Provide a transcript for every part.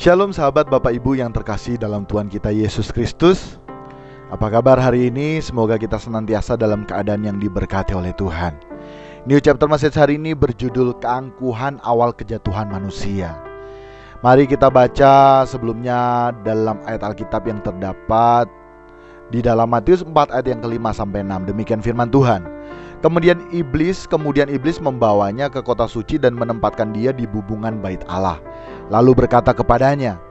Shalom sahabat Bapak Ibu yang terkasih dalam Tuhan kita Yesus Kristus. Apa kabar hari ini? Semoga kita senantiasa dalam keadaan yang diberkati oleh Tuhan. New chapter message hari ini berjudul Keangkuhan Awal Kejatuhan Manusia. Mari kita baca sebelumnya dalam ayat Alkitab yang terdapat di dalam Matius 4 ayat yang ke-5 sampai 6. Demikian firman Tuhan. Kemudian iblis membawanya ke kota suci dan menempatkan dia di bubungan bait Allah. Lalu berkata kepadanya,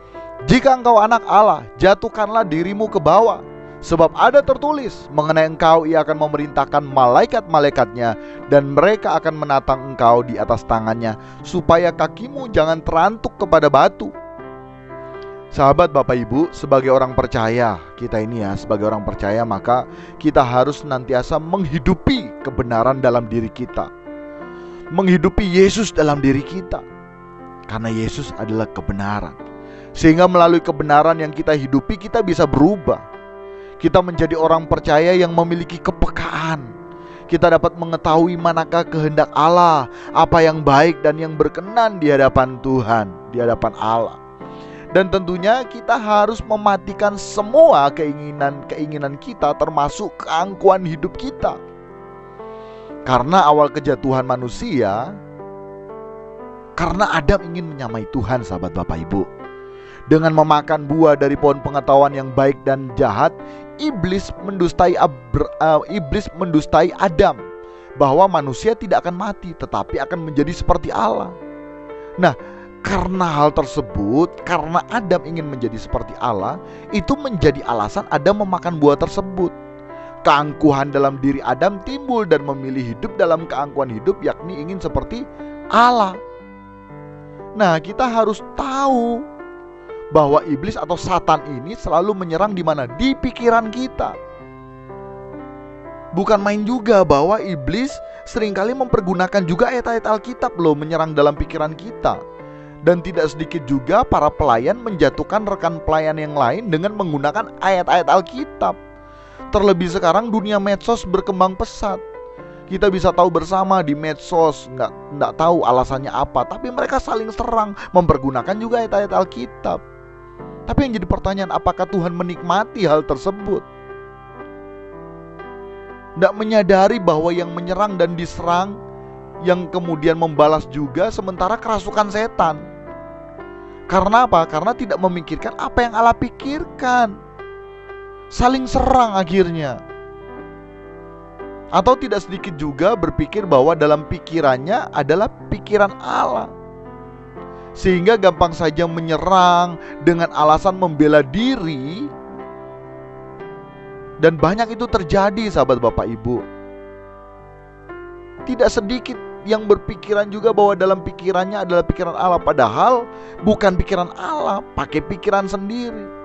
"Jika engkau anak Allah, jatuhkanlah dirimu ke bawah. Sebab ada tertulis, mengenai engkau ia akan memerintahkan malaikat-malaikatnya, dan mereka akan menatang engkau di atas tangannya, supaya kakimu jangan terantuk kepada batu." Sahabat Bapak Ibu, sebagai orang percaya, sebagai orang percaya, maka kita harus senantiasa menghidupi kebenaran dalam diri kita, menghidupi Yesus dalam diri kita, karena Yesus adalah kebenaran. Sehingga melalui kebenaran yang kita hidupi, kita bisa berubah. Kita menjadi orang percaya yang memiliki kepekaan. Kita dapat mengetahui manakah kehendak Allah, apa yang baik dan yang berkenan di hadapan Tuhan, di hadapan Allah. Dan tentunya kita harus mematikan semua keinginan kita, termasuk keangkuhan hidup kita. Karena awal kejatuhan manusia, karena Adam ingin menyamai Tuhan, sahabat Bapak Ibu. Dengan memakan buah dari pohon pengetahuan yang baik dan jahat, iblis mendustai Adam, bahwa manusia tidak akan mati, tetapi akan menjadi seperti Allah. Nah, karena hal tersebut, karena Adam ingin menjadi seperti Allah, itu menjadi alasan Adam memakan buah tersebut. Keangkuhan dalam diri Adam timbul dan memilih hidup dalam keangkuhan hidup, yakni ingin seperti Allah. Nah, kita harus tahu bahwa iblis atau Satan ini selalu menyerang di mana? Di pikiran kita. Bukan main juga bahwa iblis seringkali mempergunakan juga ayat-ayat Alkitab menyerang dalam pikiran kita. Dan tidak sedikit juga para pelayan menjatuhkan rekan pelayan yang lain dengan menggunakan ayat-ayat Alkitab. Terlebih sekarang dunia medsos berkembang pesat. Kita bisa tahu bersama di medsos, nggak tahu alasannya apa, tapi mereka saling serang, mempergunakan juga ayat-ayat Alkitab. Tapi yang jadi pertanyaan, apakah Tuhan menikmati hal tersebut? Nggak menyadari bahwa yang menyerang dan diserang, yang kemudian membalas juga sementara kerasukan setan. Karena apa? Karena tidak memikirkan apa yang Allah pikirkan. Saling serang akhirnya. Atau tidak sedikit juga berpikir bahwa dalam pikirannya adalah pikiran Allah, sehingga gampang saja menyerang dengan alasan membela diri. Dan banyak itu terjadi, sahabat Bapak Ibu. Tidak sedikit yang berpikiran juga bahwa dalam pikirannya adalah pikiran Allah, padahal bukan pikiran Allah, pakai pikiran sendiri.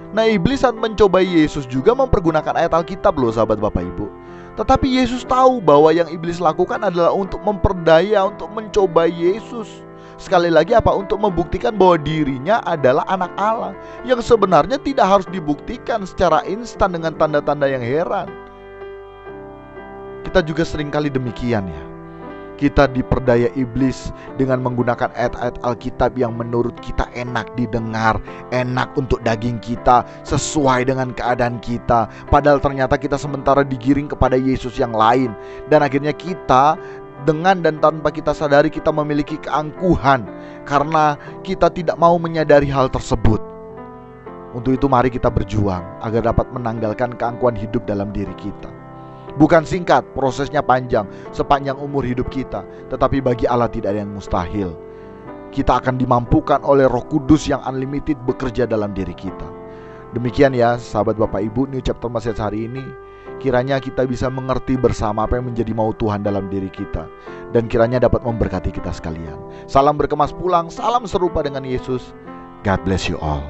Nah, iblis saat mencobai Yesus juga mempergunakan ayat Alkitab sahabat Bapak Ibu. Tetapi Yesus tahu bahwa yang iblis lakukan adalah untuk memperdaya, untuk mencobai Yesus. Sekali lagi untuk membuktikan bahwa dirinya adalah anak Allah, yang sebenarnya tidak harus dibuktikan secara instan dengan tanda-tanda yang heran. Kita juga seringkali demikian ya. Kita diperdaya iblis dengan menggunakan ayat-ayat Alkitab yang menurut kita enak didengar, enak untuk daging kita, sesuai dengan keadaan kita. Padahal ternyata kita sementara digiring kepada Yesus yang lain. Dan akhirnya kita dengan dan tanpa kita sadari kita memiliki keangkuhan, karena kita tidak mau menyadari hal tersebut. Untuk itu mari kita berjuang agar dapat menanggalkan keangkuhan hidup dalam diri kita. Bukan singkat, prosesnya panjang, sepanjang umur hidup kita. Tetapi bagi Allah tidak ada yang mustahil. Kita akan dimampukan oleh Roh Kudus yang unlimited bekerja dalam diri kita. Demikian ya sahabat Bapak Ibu, New Chapter Message hari ini. Kiranya kita bisa mengerti bersama apa yang menjadi mau Tuhan dalam diri kita, dan kiranya dapat memberkati kita sekalian. Salam berkemas pulang, salam serupa dengan Yesus. God bless you all.